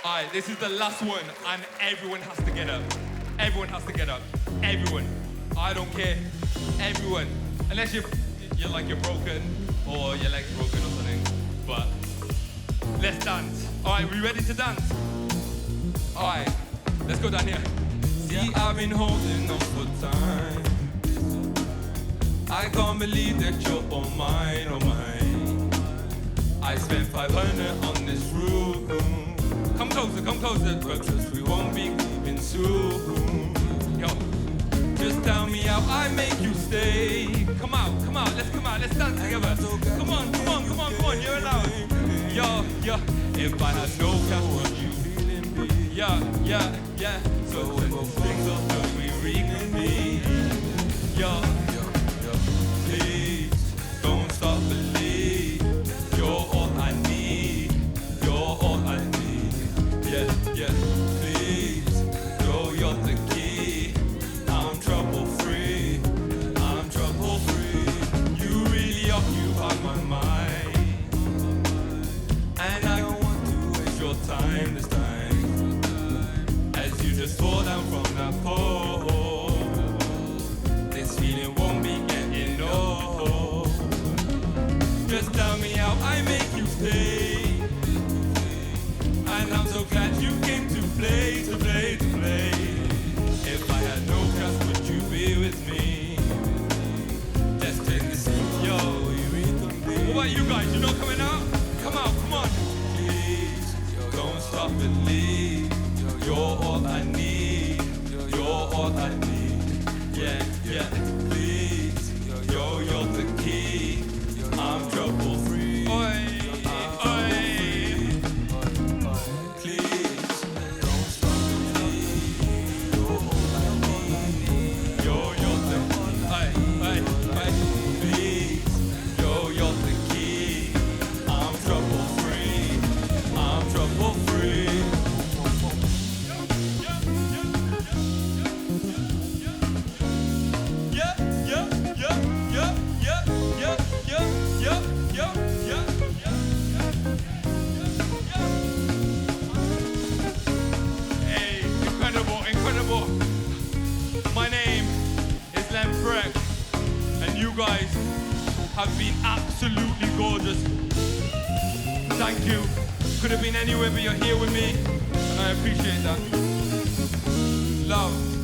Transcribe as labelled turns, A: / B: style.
A: Alright, this is the last one, and everyone has to get up. Everyone has to get up. Everyone. I don't care. Everyone. Unless you're broken, or your leg's broken or something. But let's dance. Alright, we ready to dance? Alright, let's go down here. See, I've been holding on for time. I can't believe that you're all mine, oh mine. I spent 500 on this room. Come closer, because we won't be leaving soon. Yo, just tell me how I make you stay. Come out, let's dance together. Come on, you're allowed. Yo, if I had no cash, would you feeling me? Yeah. So when the things are done, we reconvene. Yo, please, don't stop believing. You're all I need. Yeah, please, you're the key. I'm trouble free. You really occupy my mind, and I don't want to waste your time this time. As you just fall down from that pole, this feeling won't be getting old. Just tell me how I make you stay. And I'm so glad you came to play. If I had no cash, would you be with me? Let's take the seat, yo. What about you guys? You not coming out? Come on. Please, don't stop believe. You're all I need. Yeah. Please, you're the key. I'm trouble free. Oi. Incredible. My name is Lemfreck, and you guys have been absolutely gorgeous. Thank you. Could have been anywhere, but you're here with me, and I appreciate that. Love.